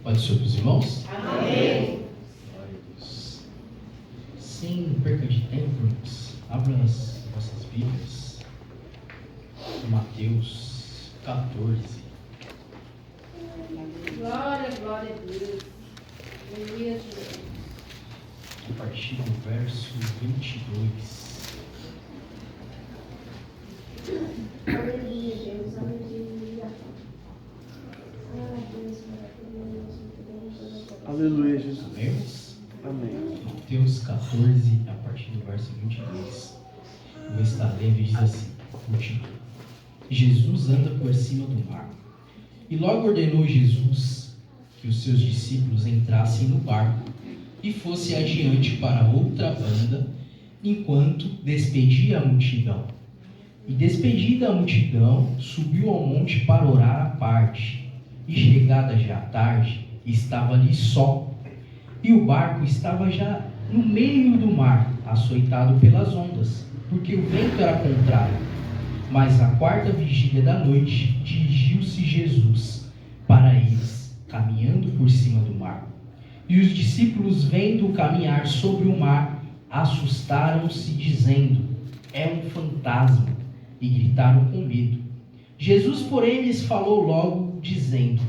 Pode ser para os irmãos? Amém. Glória a Deus. Sem perca de tempo, irmãos, abram as vossas Bíblias. Mateus 14. Glória a Deus. Aleluia, Jesus. A partir do verso 22. Aleluia, Deus, aleluia. Deus, maravilhoso. Aleluia, Jesus. Amém, irmãos? Amém. Mateus 14, a partir do verso 22. Vou estar lendo e diz assim, o título: Jesus anda por cima do mar. E logo ordenou Jesus que os seus discípulos entrassem no barco e fosse adiante para outra banda, enquanto despedia a multidão. E despedida a multidão, subiu ao monte para orar à parte. E chegada já a tarde, estava ali só. E o barco estava já no meio do mar, açoitado pelas ondas, porque o vento era contrário. Mas na quarta vigília da noite, dirigiu-se Jesus para eles, caminhando por cima do mar. E os discípulos, vendo-o caminhar sobre o mar, assustaram-se, dizendo: é um fantasma, e gritaram com medo. Jesus, porém, lhes falou logo, dizendo: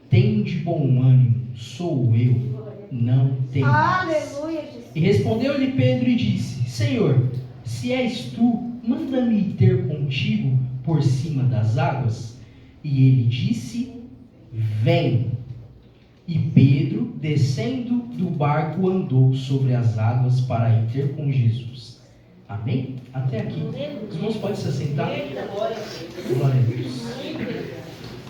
tende bom ânimo, sou eu, não temas. Aleluia, Jesus. E respondeu-lhe Pedro e disse: Senhor, se és tu, manda-me ir ter contigo por cima das águas. E ele disse: vem. E Pedro, descendo do barco, andou sobre as águas para ir ter com Jesus. Amém? Até aqui. Os irmãos podem se assentar? Glória a Deus.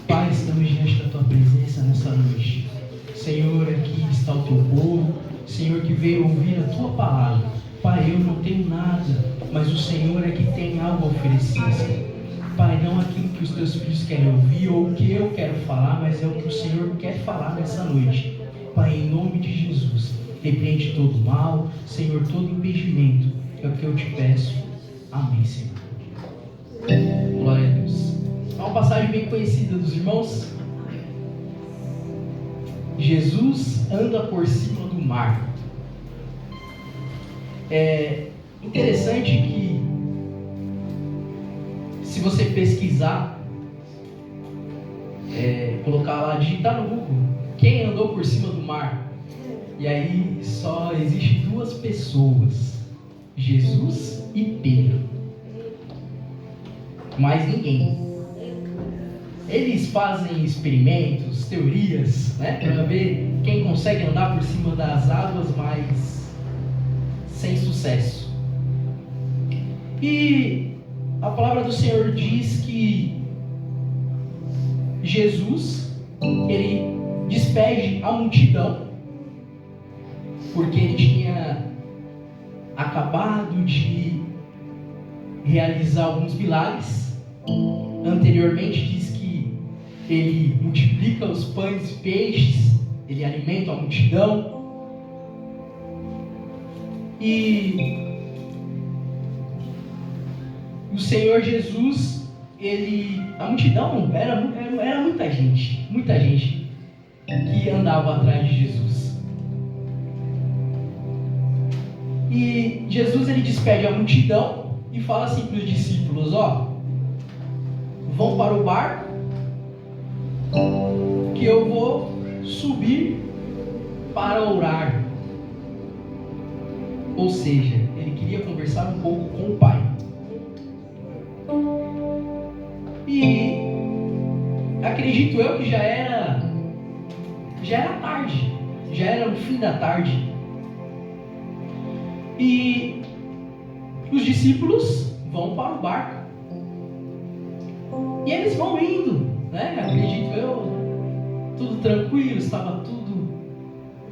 Pai, estamos diante da tua presença nessa noite. Senhor, aqui está o teu povo. Senhor, que veio ouvir a tua palavra. Pai, eu não tenho nada, mas o Senhor é que tem algo a oferecer, Senhor. Pai, não aquilo que os teus filhos querem ouvir ou o que eu quero falar, mas é o que o Senhor quer falar nessa noite. Pai, em nome de Jesus, repreende todo mal, Senhor, todo impedimento. É o que eu te peço. Amém, Senhor. Glória a Deus. É uma passagem bem conhecida dos irmãos. Jesus anda por cima do mar. É interessante que, se você pesquisar, colocar lá, digitar no Google, quem andou por cima do mar? E aí só existe duas pessoas, Jesus e Pedro. Mais ninguém. Eles fazem experimentos, teorias, né, para ver quem consegue andar por cima das águas, mas sem sucesso. E a palavra do Senhor diz que Jesus, ele despede a multidão, porque ele tinha acabado de realizar alguns milagres. Anteriormente diz que ele multiplica os pães e peixes, ele alimenta a multidão. E o Senhor Jesus, a multidão era muita gente que andava atrás de Jesus. E Jesus, ele despede a multidão e fala assim para os discípulos: vão para o barco, que eu vou subir para orar. Ou seja, ele queria conversar um pouco com o Pai. E acredito eu que já era tarde, já era o fim da tarde. E os discípulos vão para o barco. E eles vão indo, né? Acredito eu, tudo tranquilo, estava tudo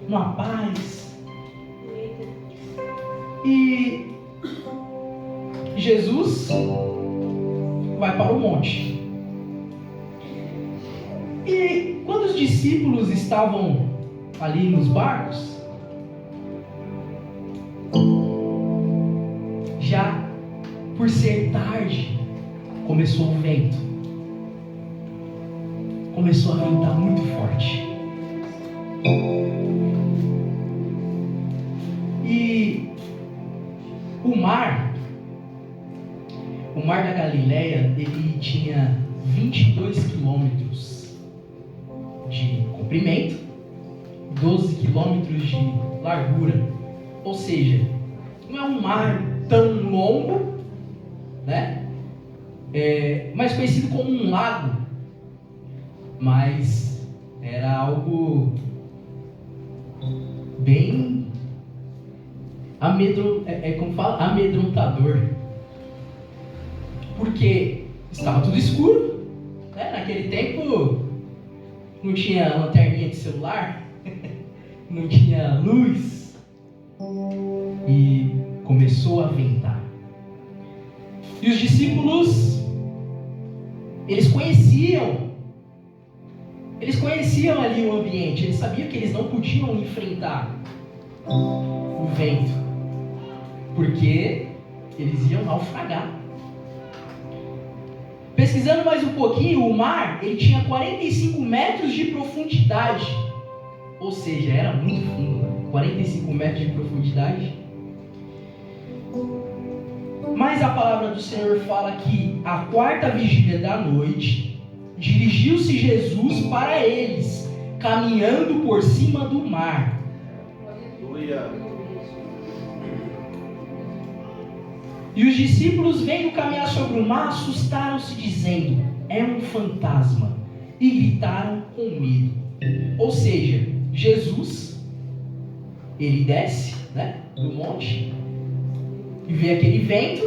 numa paz. E Jesus vai para o monte. E quando os discípulos estavam ali nos barcos, já por ser tarde, começou o vento. Começou a ventar muito forte. Galileia, ele tinha 22 quilômetros de comprimento, 12 quilômetros de largura. Ou seja, não é um mar tão longo, né? Mais conhecido como um lago, mas era algo bem amedrontador, porque estava tudo escuro, né? Naquele tempo não tinha lanterninha de celular, não tinha luz, e começou a ventar. E os discípulos, eles conheciam ali o ambiente, eles sabiam que eles não podiam enfrentar o vento, porque eles iam naufragar. Pesquisando mais um pouquinho, o mar, ele tinha 45 metros de profundidade, ou seja, era muito fundo, 45 metros de profundidade. Mas a palavra do Senhor fala que a quarta vigília da noite, dirigiu-se Jesus para eles, caminhando por cima do mar. E os discípulos, vendo caminhar sobre o mar, assustaram-se, dizendo: é um fantasma, e gritaram com medo. Ou seja, Jesus, ele desce, né, do monte, e vê aquele vento,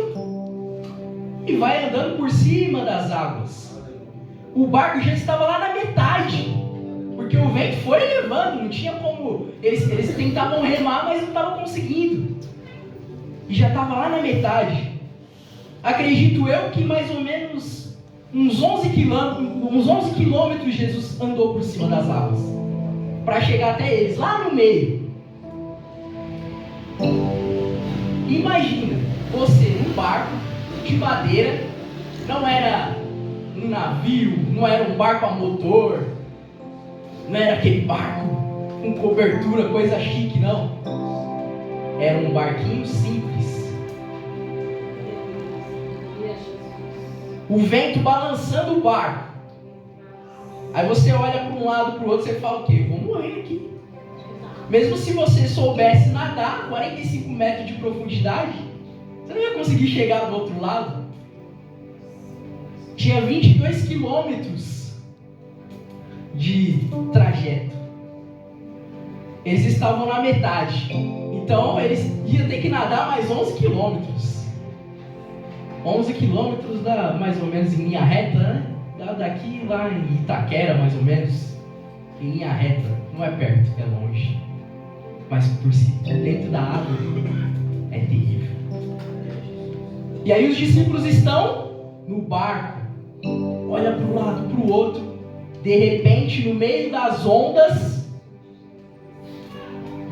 e vai andando por cima das águas. O barco já estava lá na metade, porque o vento foi levando, não tinha como, eles tentavam remar, mas não estavam conseguindo, e já estava lá na metade. Acredito eu que mais ou menos uns 11 quilômetros Jesus andou por cima das águas, para chegar até eles, lá no meio. Imagina, você num barco de madeira, não era um navio, não era um barco a motor, não era aquele barco com cobertura, coisa chique, não. Era um barquinho simples. O vento balançando o barco. Aí você olha para um lado, para o outro, você fala o quê? Eu vou morrer aqui. Mesmo se você soubesse nadar 45 metros de profundidade, você não ia conseguir chegar do outro lado. Tinha 22 quilômetros de trajeto. Eles estavam na metade. Então eles iam ter que nadar mais 11 quilômetros. 11 quilômetros dá mais ou menos em linha reta, né? Dá daqui lá em Itaquera, mais ou menos. Em linha reta. Não é perto, é longe. Mas por si, dentro da água, é terrível. E aí os discípulos estão no barco. Olha para um lado, para o outro. De repente, no meio das ondas,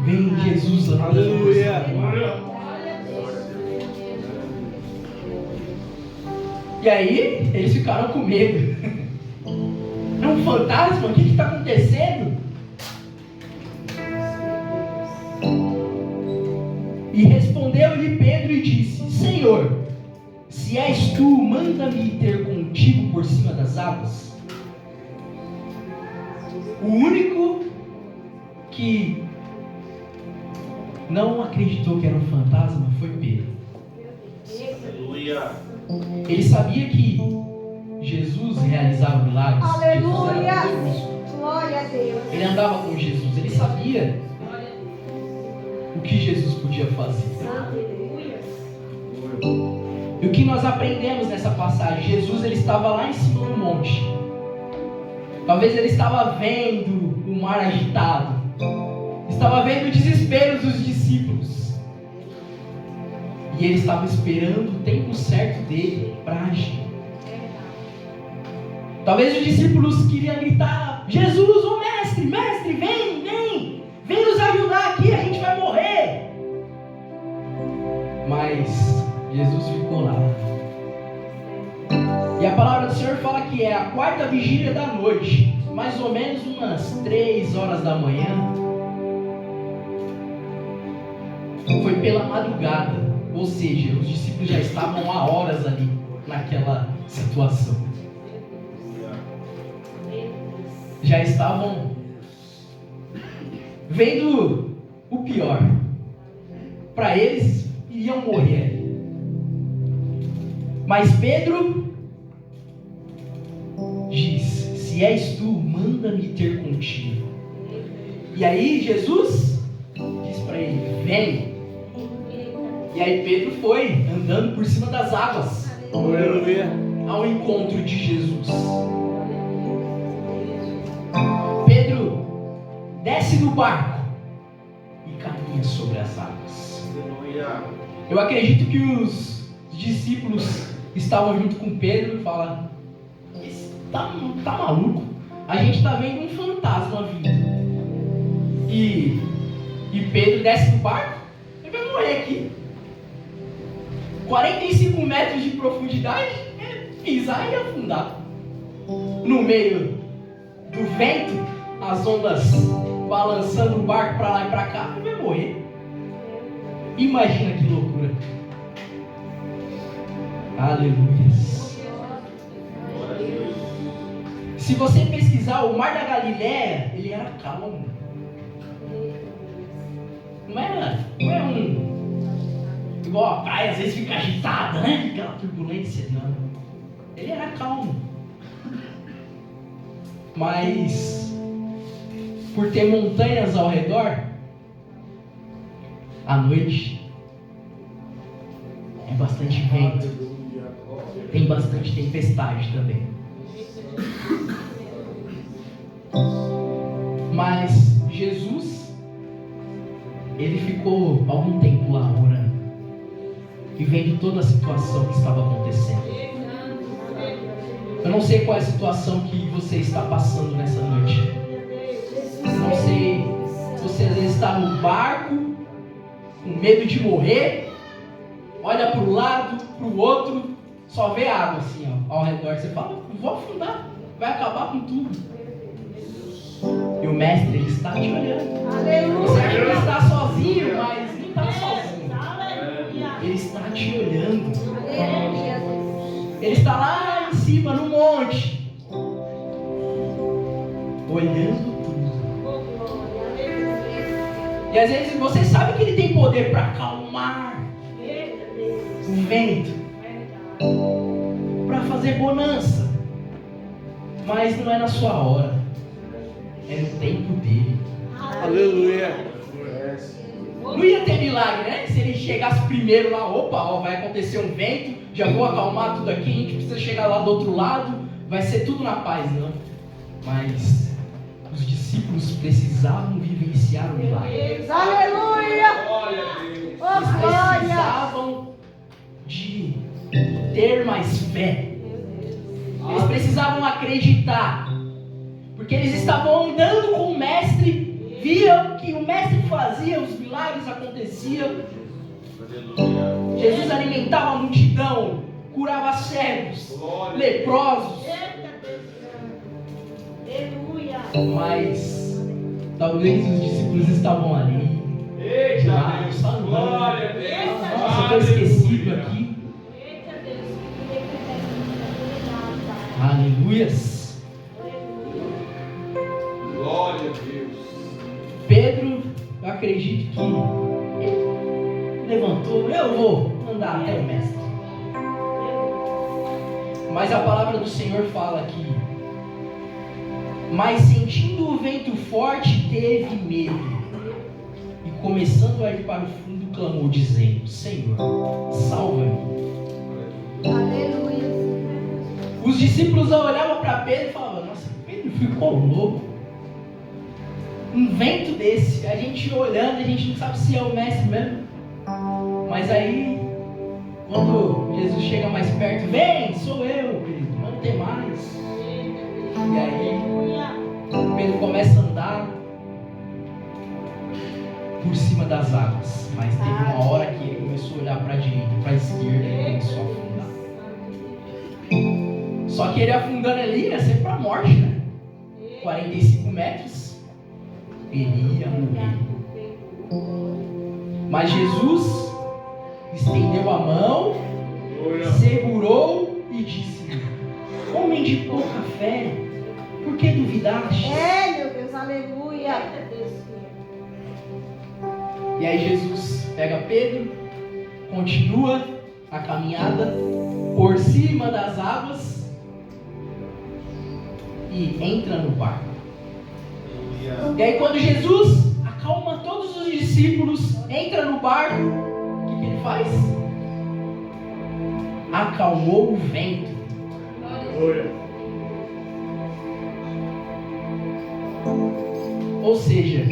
vem Jesus andando. Aleluia. E aí, eles ficaram com medo. É um fantasma? O que está acontecendo? E respondeu-lhe Pedro e disse: Senhor, se és tu, manda-me ter contigo por cima das águas. O único que não acreditou que era um fantasma foi Pedro. Aleluia. Ele sabia que Jesus realizava milagres. Aleluia. Jesus era poderoso. Glória a Deus. Ele andava com Jesus. Ele sabia o que Jesus podia fazer. Aleluia. E o que nós aprendemos nessa passagem? Jesus, ele estava lá em cima do monte. Talvez ele estava vendo o mar agitado. Estava vendo o desespero dos discípulos. E ele estava esperando o tempo certo dele para agir. Talvez os discípulos queriam gritar: Jesus, ô mestre, mestre, vem nos ajudar aqui, a gente vai morrer. Mas Jesus ficou lá. E a palavra do Senhor fala que é a quarta vigília da noite, mais ou menos umas 3 horas da manhã. Foi pela madrugada. Ou seja, os discípulos já estavam há horas ali. naquela situação. Já estavam vendo o pior. Para eles, iriam morrer. Mas Pedro diz: se és tu, manda-me ter contigo. E aí Jesus diz para ele: vem. E aí Pedro foi andando por cima das águas ao encontro de Jesus. Pedro desce do barco e caminha sobre as águas. Eu acredito que os discípulos estavam junto com Pedro e falam: tá maluco? A gente está vendo um fantasma vindo. E Pedro desce do barco e vai morrer aqui. 45 metros de profundidade, pisar e afundar. No meio do vento, as ondas balançando o barco para lá e para cá, e vai morrer. Imagina que loucura. Aleluia. Se você pesquisar o Mar da Galileia, ele era calmo. Não é igual a praia, às vezes fica agitada, né? Aquela turbulência. Não. Ele era calmo. Mas, por ter montanhas ao redor, à noite, é bastante vento. Tem bastante tempestade também. Mas Jesus, ele ficou algum tempo lá orando e vendo toda a situação que estava acontecendo. Eu não sei qual é a situação que você está passando nessa noite. Não sei se você às vezes está no barco com medo de morrer, olha para o lado, para o outro, só vê água assim, ó, ao redor. Você fala: vou afundar, vai acabar com tudo. E o mestre, ele está te olhando. Aleluia. Você acha que ele está sozinho, mas não está sozinho. Ele está te olhando. Ele está lá em cima, no monte, olhando tudo. E às vezes você sabe que ele tem poder para acalmar o vento, para fazer bonança, mas não é na sua hora. É no tempo dele. Aleluia. Não ia ter milagre, né? Se ele chegasse primeiro lá, opa, ó, vai acontecer um vento, já vou acalmar tudo aqui, a gente precisa chegar lá do outro lado, vai ser tudo na paz, não. Mas os discípulos precisavam vivenciar o milagre. Aleluia. Eles precisavam de ter mais fé. Eles precisavam acreditar. Porque eles estavam andando com o mestre, viam que o mestre fazia, os milagres aconteciam. Jesus alimentava a multidão, curava cegos, leprosos. Mas talvez os discípulos estavam ali. Nossa, eu estou esquecido aqui. Aleluias. Glória a Deus. Pedro, eu acredito que ele levantou: eu vou andar até o mestre. Mas a palavra do Senhor fala aqui: mas sentindo o vento forte, teve medo, e começando a ir para o fundo, clamou, dizendo: Senhor, salva-me. Aleluia. Os discípulos olhavam para Pedro e falavam: nossa, Pedro ficou louco. Um vento desse, a gente olhando, a gente não sabe se é o mestre mesmo. Mas aí, quando Jesus chega mais perto: vem, sou eu, Pedro, não tem mais. E aí, Pedro começa a andar por cima das águas. Mas teve uma hora que ele começou a olhar para a direita, para a esquerda, e começou a afundar. Só que ele afundando ali ia ser para a morte, né? 45 metros. Ele ia morrer. Mas Jesus estendeu a mão, segurou e disse: homem de pouca fé, por que duvidaste? É, meu Deus, aleluia. E aí Jesus pega Pedro, continua a caminhada por cima das águas e entra no barco. E aí quando Jesus acalma todos os discípulos, entra no barco, o que ele faz? Acalmou o vento. Ou seja,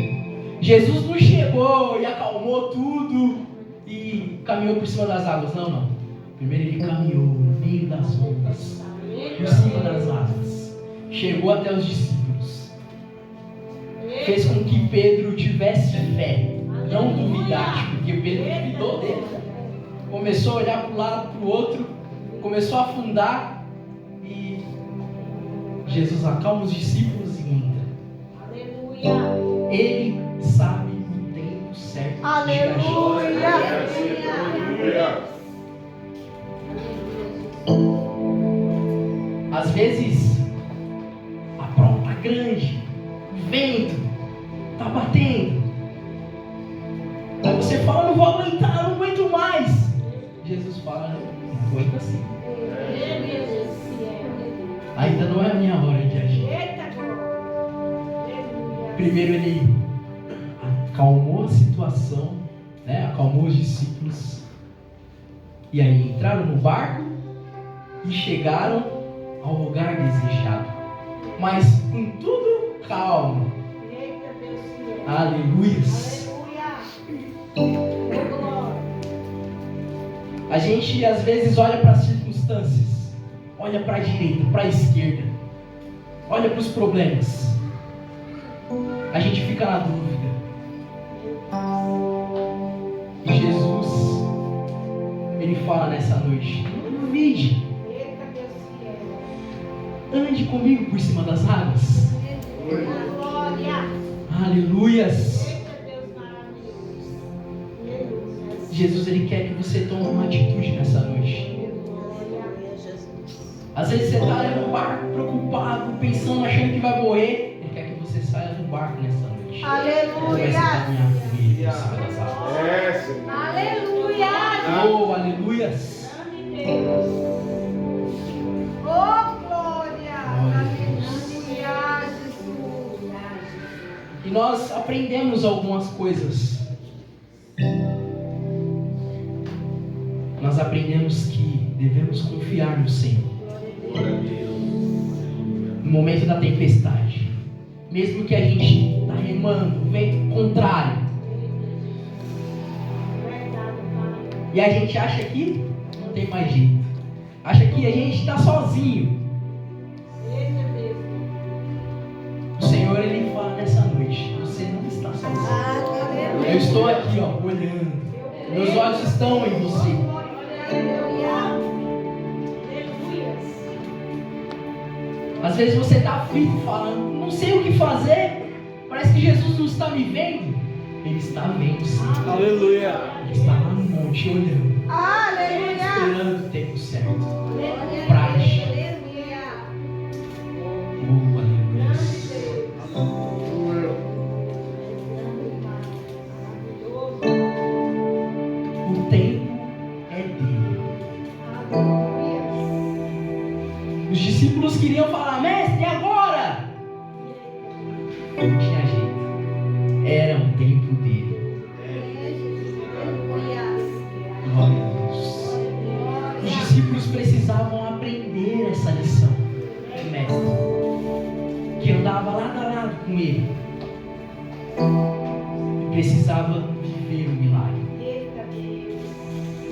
Jesus não chegou e acalmou tudo e caminhou por cima das águas. Não. Primeiro ele caminhou no meio das ondas, por cima das águas. Chegou até os discípulos. Fez com que Pedro tivesse fé, não duvidasse, porque Pedro duvidou dele. Começou a olhar para um lado, para o outro, começou a afundar e Jesus acalma os discípulos e entra. Ele sabe o tempo certo. Aleluia. Às vezes a prova está grande, o vento está batendo. Aí você fala: não vou aguentar, não aguento mais. Jesus fala: não aguenta sim. Ainda não é a minha hora de agir. Primeiro ele acalmou a situação, acalmou os discípulos. E aí entraram no barco e chegaram ao lugar desejado. Mas com tudo calmo. Aleluias. A gente às vezes olha para as circunstâncias, olha para a direita, para a esquerda, olha para os problemas. A gente fica na dúvida. E Jesus, Ele fala nessa noite: não duvide. Ande comigo por cima das águas. Aleluias. Jesus, Ele quer que você tome uma atitude nessa noite. Às vezes você está no barco preocupado, pensando, achando que vai morrer. Ele quer que você saia do barco nessa noite. Comece a caminhar com Ele por cima das águas. Aleluia. Oh, aleluias. Oh, glória. Aleluia, Jesus. E nós aprendemos algumas coisas. Nós aprendemos que devemos confiar no Senhor. No momento da tempestade, mesmo que a gente está remando, vento contrário, e a gente acha que não tem mais jeito, acha que a gente está sozinho. O Senhor, Ele fala nessa noite: você não está sozinho. Eu estou aqui, olhando. Meus olhos estão em você. Às vezes você está aflito, falando: não sei o que fazer. Parece que Jesus não está me vendo. Ele está vendo, sim. Aleluia. Ele está lá no monte olhando, Aleluia. esperando o tempo certo para agir. Oh, aleluia. O tempo é dele. Os discípulos queriam falar: mestre, agora! Não tinha jeito. Era um tempo dele. Glória a Deus. Os discípulos precisavam aprender essa lição do mestre, que andava lado a lado com ele, e precisava viver o milagre.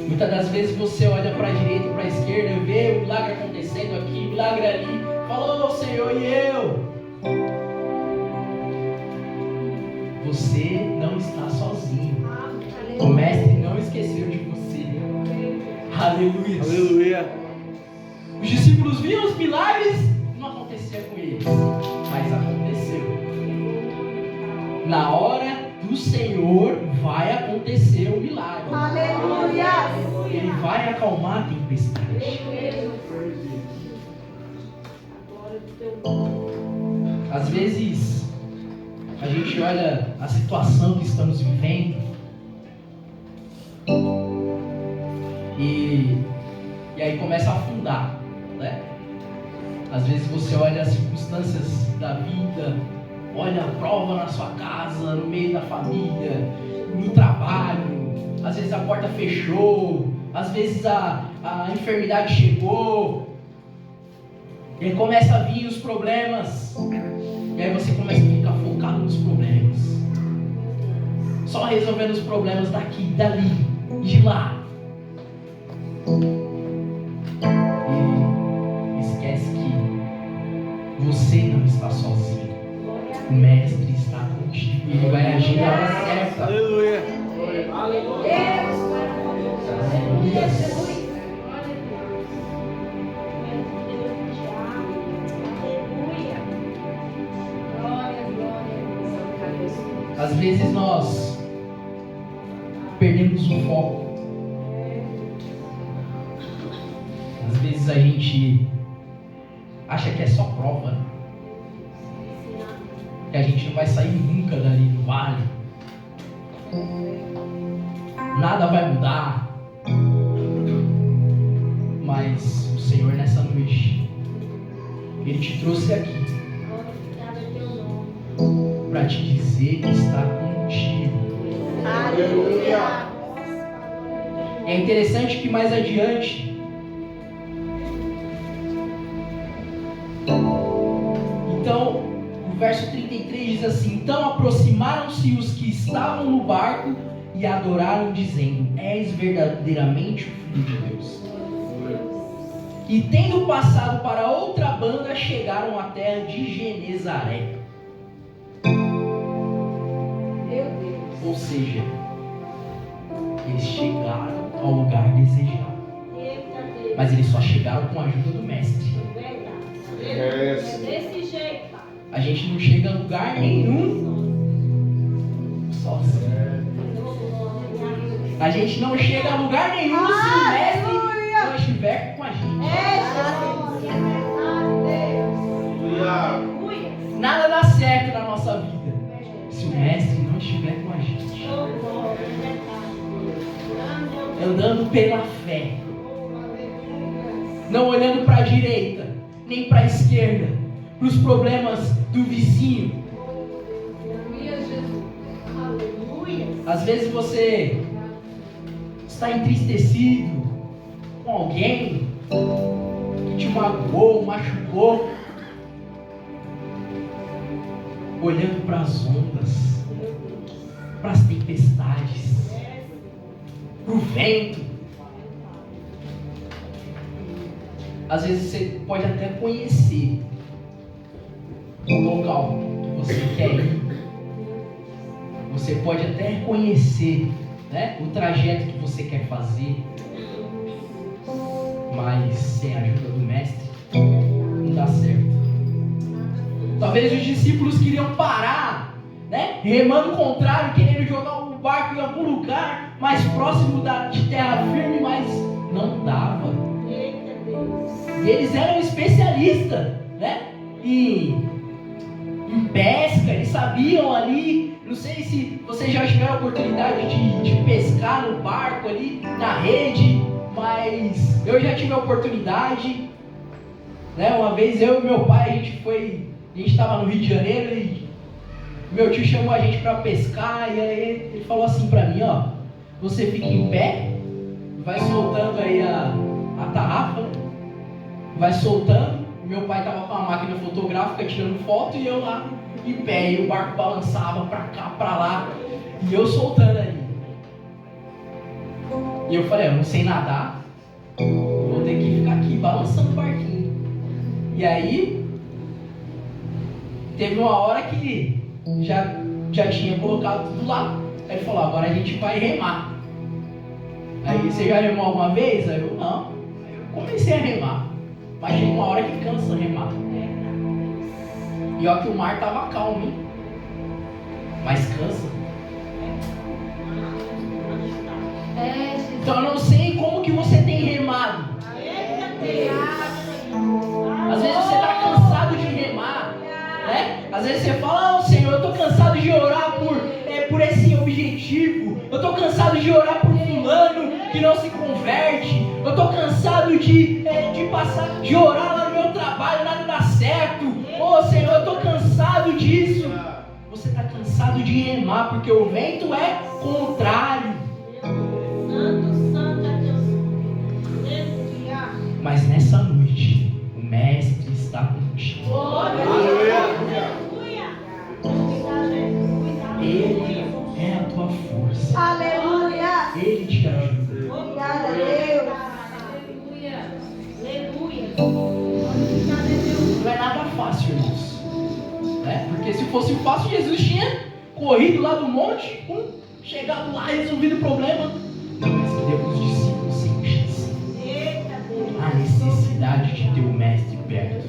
Muitas das vezes você olha para a direita e para a esquerda, vê o milagre acontecendo aqui, o milagre ali, fala: ô Senhor, e eu? Você não está sozinho. O mestre não esqueceu de você. Aleluia. Aleluia. Os discípulos viam os milagres, não acontecia com eles, mas aconteceu. Na hora do do Senhor vai acontecer o milagre. Aleluia. Ele vai acalmar a tempestade. Às vezes, a gente olha a situação que estamos vivendo e aí começa a afundar, né? Às vezes você olha as circunstâncias da vida, olha a prova na sua casa, no meio da família, no trabalho. Às vezes a porta fechou, às vezes a enfermidade chegou. E aí começa a vir os problemas. E aí você começa a ficar focado nos problemas. Só resolvendo os problemas daqui, dali, de lá. E esquece que você não está sozinho. O Mestre está contigo. Ele vai agir na hora certa. Aleluia. Às vezes nós perdemos o foco. Às vezes a gente acha que é só prova, né? Que a gente não vai sair nunca dali do vale. Nada vai mudar. Mas o Senhor nessa noite, Ele te trouxe aqui para te dizer que está contigo. Aleluia. É interessante que mais adiante então o verso 33 diz assim: então aproximaram-se os que estavam no barco e adoraram, dizendo: és verdadeiramente o Filho de Deus. E tendo passado para outra banda, chegaram à terra de Genezaré. Ou seja, eles chegaram ao lugar desejado. Mas eles só chegaram com a ajuda do Mestre. Desse jeito. A gente não chega a lugar nenhum sozinho. A gente não chega a lugar nenhum se o Mestre não estiver com a gente. Nada dá certo na nossa vida se o Mestre não estiver com a gente. Andando pela fé, não olhando para a direita nem para a esquerda, para os problemas do vizinho. Às vezes você está entristecido com alguém que te magoou, machucou, olhando para as ondas, para as tempestades, para o vento. Às vezes você pode até conhecer o local que você quer ir. Você pode até conhecer, né, o trajeto que você quer fazer. Mas sem a ajuda do Mestre, não dá certo. Talvez os discípulos queriam parar, né, remando o contrário, querendo jogar o barco em algum lugar mais próximo de terra firme, mas não dava. E eles eram especialistas, né, em pesca, eles sabiam ali. Não sei se vocês já tiveram a oportunidade de pescar no barco ali, na rede, mas eu já tive a oportunidade, né? Uma vez eu e meu pai, a gente estava no Rio de Janeiro e meu tio chamou a gente para pescar, e aí ele falou assim para mim, ó: você fica em pé, vai soltando aí a tarrafa, né? Vai soltando. Meu pai estava com a máquina fotográfica tirando foto e eu lá em pé, e o barco balançava para cá, para lá, e eu soltando ali. E eu falei: eu não sei nadar, vou ter que ficar aqui balançando o barquinho. E aí teve uma hora que já tinha colocado tudo lá. Aí ele falou: agora a gente vai remar. Aí: você já remou alguma vez? Aí eu: não. Aí eu comecei a remar, mas chega uma hora que cansa remar. E ó que o mar tava calmo, hein? Mas cansa. Não, Senhor, eu estou cansado de orar por esse objetivo. Eu estou cansado de orar por fulano que não se converte. Eu estou cansado de orar lá no meu trabalho, nada dá certo. Oh, Senhor, eu estou cansado disso. Você está cansado de remar, porque o vento é contrário. Mas nessa noite, o Mestre está contigo. Ele é a tua força. Aleluia. Ele te ajuda. Obrigada, Deus. Não é nada fácil, irmãos. Né? Porque se fosse fácil, Jesus tinha corrido lá do monte, chegado lá e resolvido o problema. Mas que Deus, os discípulos sentissem a necessidade de ter o Mestre perto.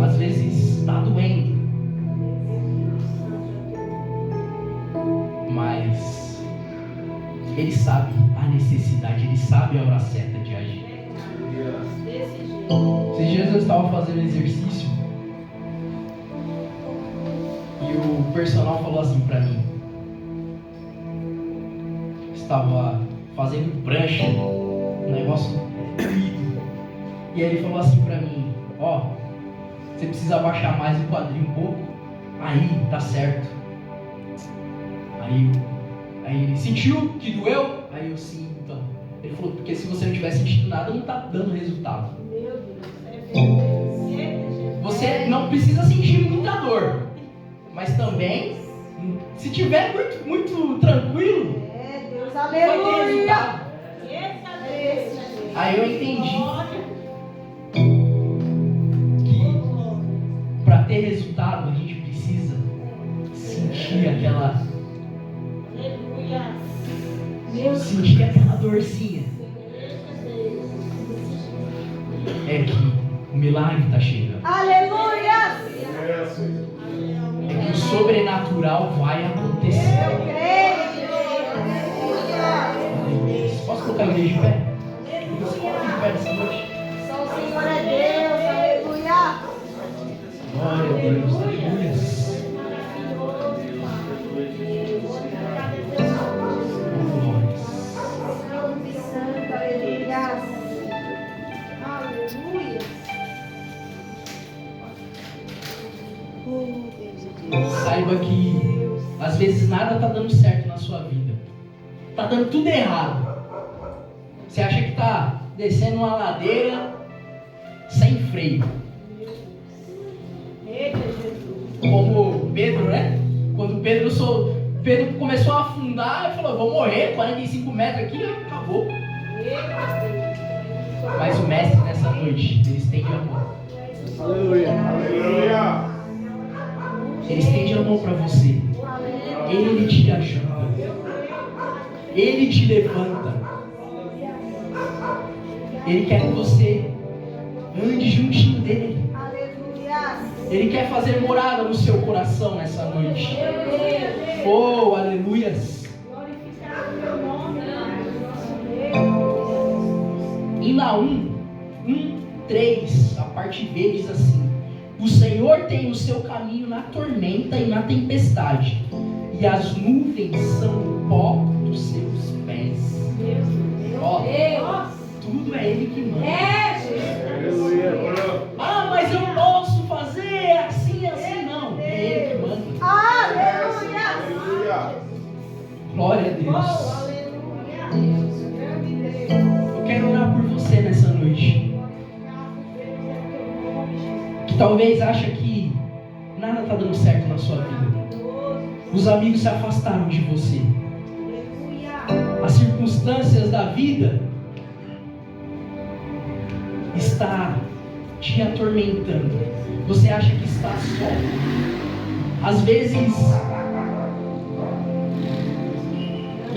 Às vezes está doendo, mas Ele sabe a necessidade, Ele sabe a hora certa de agir. Esses dias eu estava fazendo exercício e o personal falou assim pra mim. Estava fazendo prancha, um negócio doído. E aí ele falou assim pra mim: ó, você precisa abaixar mais o quadril um pouco. Aí, tá certo. Aí ele sentiu que doeu. Aí eu sim, então. Ele falou, porque se você não tiver sentido nada, não tá dando resultado. Você não precisa sentir muita dor. Mas também, se tiver muito, muito tranquilo, Deus, vai ter aleluia. resultado. Aí eu entendi que para ter resultado a gente precisa sentir aquela dorzinha. É que o milagre está chegando. Aleluia. É que o sobrenatural vai acontecer. Eu creio. Aleluia. Posso colocar a igreja de pé? Você coloca de pé nessa noite? Só o Senhor é Deus. Aleluia. Glória a Deus. Aleluia. Saiba que às vezes nada está dando certo na sua vida. Está dando tudo errado. Você acha que está descendo uma ladeira sem freio. Como Pedro, né? Quando Pedro começou a afundar, ele falou, vou morrer, 45 metros aqui, acabou. Mas o Mestre nessa noite, ele estende a mão. Aleluia. Aleluia. Ele estende a mão para você. Ele te ajuda. Ele te levanta. Ele quer que você ande juntinho dele. Ele quer fazer morada no seu coração nessa noite. Oh, aleluias. Em Naum 1:3, a parte B diz assim: o Senhor tem o seu caminho na tormenta e na tempestade, e as nuvens são o pó dos seus pés. Ó, tudo é Ele que manda. Ah, mas eu posso fazer assim, não. É Ele que manda. Aleluia. Glória a Deus. Eu quero orar por você nessa noite. Que talvez acha que nada está dando certo na sua vida. Os amigos se afastaram de você. As circunstâncias da vida está te atormentando. Você acha que está só. Às vezes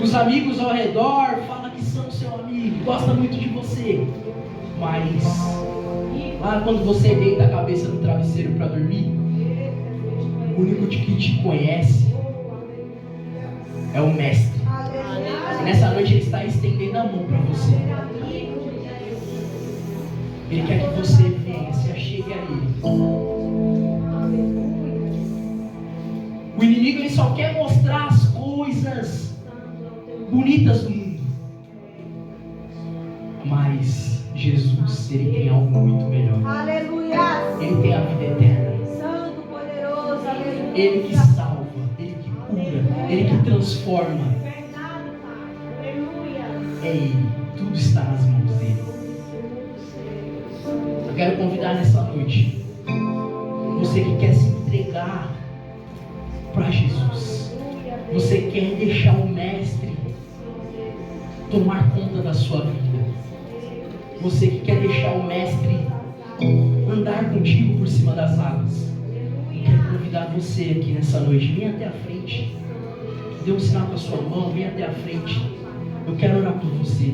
os amigos ao redor falam que são seu amigo, gostam muito de você, mas lá quando você deita a cabeça no travesseiro para dormir, o único que te conhece é o Mestre. E nessa noite Ele está estendendo a mão para você. Ele quer que você venha, se achegue a Ele. O inimigo, ele só quer mostrar as coisas bonitas do mundo. Mas Jesus, Ele tem algo muito melhor. Aleluia. Ele tem a vida eterna. Santo, poderoso, aleluia. Ele que salva, Ele que cura, Ele que transforma. É Ele, tudo está nas mãos dEle. Eu quero convidar nessa noite você que quer se entregar para Jesus. Você quer deixar o Mestre tomar conta da sua vida. Você que quer deixar o Mestre andar contigo por cima das águas. Eu quero convidar você aqui nessa noite. Vem até a frente. Dê um sinal com a sua mão. Vem até a frente. Eu quero orar por você.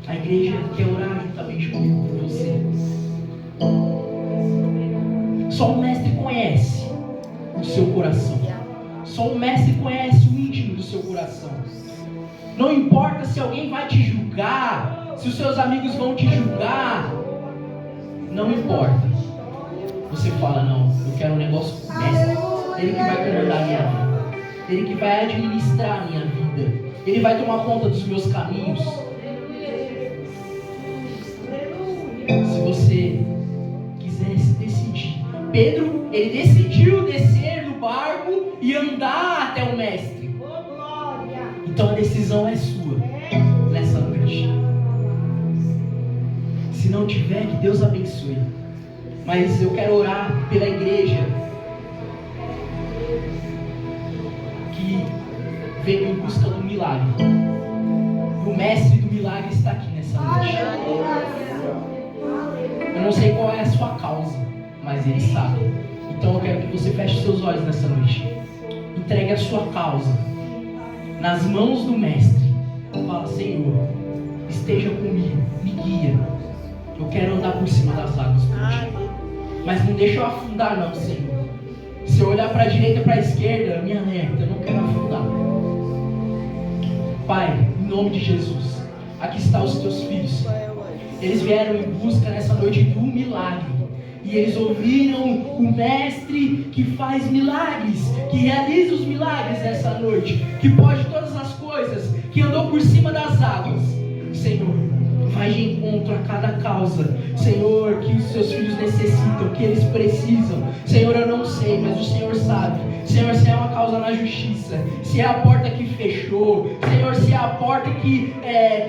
A igreja quer orar juntamente comigo por você. Só o Mestre conhece o seu coração. Só o Mestre conhece o íntimo do seu coração. Não importa se alguém vai te julgar, se os seus amigos vão te julgar. Não importa. Você fala, não, eu quero um negócio com o Mestre. Ele que vai comandar a minha vida. Ele que vai administrar a minha vida. Ele vai tomar conta dos meus caminhos. Se você quiser se decidir. Pedro, ele decidiu descer do barco e andar até o Mestre. Então a decisão é sua nessa noite. Se não tiver, que Deus abençoe. Mas eu quero orar pela igreja que veio em busca do milagre. O Mestre do milagre está aqui nessa noite. Eu não sei qual é a sua causa, mas Ele sabe. Então eu quero que você feche seus olhos nessa noite. Entregue a sua causa nas mãos do Mestre. Fala, Senhor, esteja comigo, me guia. Eu quero andar por cima das águas contigo. Mas não deixa eu afundar não, Senhor. Se eu olhar para a direita e para a esquerda, me alerta, eu não quero afundar. Pai, em nome de Jesus, aqui estão os teus filhos. Eles vieram em busca nessa noite do milagre. E eles ouviram o Mestre que faz milagres, que realiza os milagres nessa noite, que pode todas as coisas, que andou por cima das águas. Senhor, vai de encontro a cada causa, Senhor, que os seus filhos necessitam, que eles precisam. Senhor, eu não sei, mas o Senhor sabe. Senhor, se é uma causa na justiça, se é a porta que fechou, Senhor, se é a porta que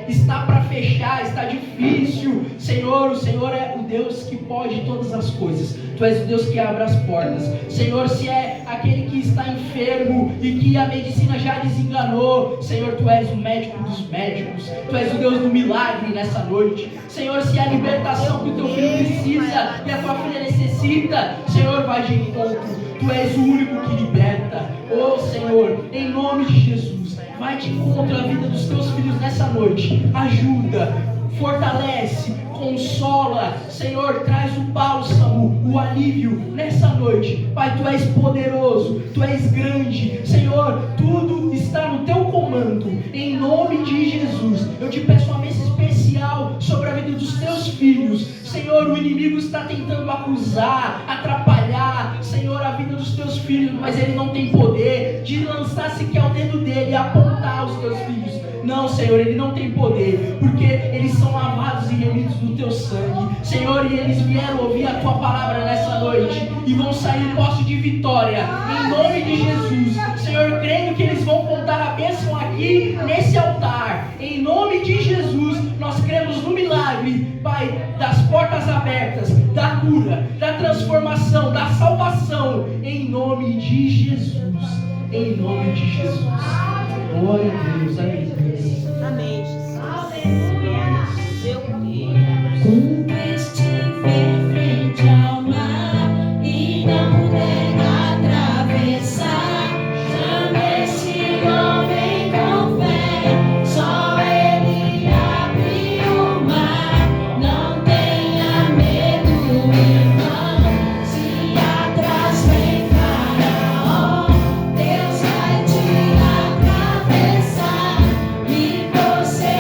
está para fechar, está difícil, Senhor, o Senhor é o Deus que pode todas as coisas. Tu és o Deus que abre as portas. Senhor, se é aquele que está enfermo e que a medicina já desenganou, Senhor, Tu és o médico dos médicos. Tu és o Deus do milagre nessa noite. Senhor, se é a libertação que o Teu filho precisa e a Tua filha necessita, Senhor, vai de encontro. Tu és o único que liberta. Oh Senhor, em nome de Jesus, vai de encontro a vida dos Teus filhos nessa noite. Ajuda, fortalece, consola. Senhor, traz o bálsamo, o alívio nessa noite. Pai, Tu és poderoso, Tu és grande. Senhor, tudo está no Teu comando. Em nome de Jesus, eu te peço uma bênção especial sobre a vida dos Teus filhos. Senhor, o inimigo está tentando acusar, atrapalhar, Senhor, a vida dos Teus filhos, mas ele não tem poder de lançar sequer o dedo dele e apontar os Teus filhos. Não, Senhor, ele não tem poder, porque eles são lavados e remidos do Teu sangue. Senhor, e eles vieram ouvir a Tua palavra nessa noite e vão sair em posse de vitória, em nome de Jesus. Senhor, crendo que eles vão contar a bênção aqui nesse altar, em nome de Jesus. Nós cremos no milagre, Pai, das portas abertas, da cura, da transformação, da salvação, em nome de Jesus. Em nome de Jesus. Glória a Deus. Amém. Amém, Jesus. Cumpriste em frente ao mar e não puder atravessar. Chama este homem com fé, só ele abre o mar. Não tenha medo, irmão, se atrás vem Faraó, Deus vai te atravessar e você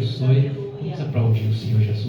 abençoe. Vamos aplaudir o Senhor Jesus.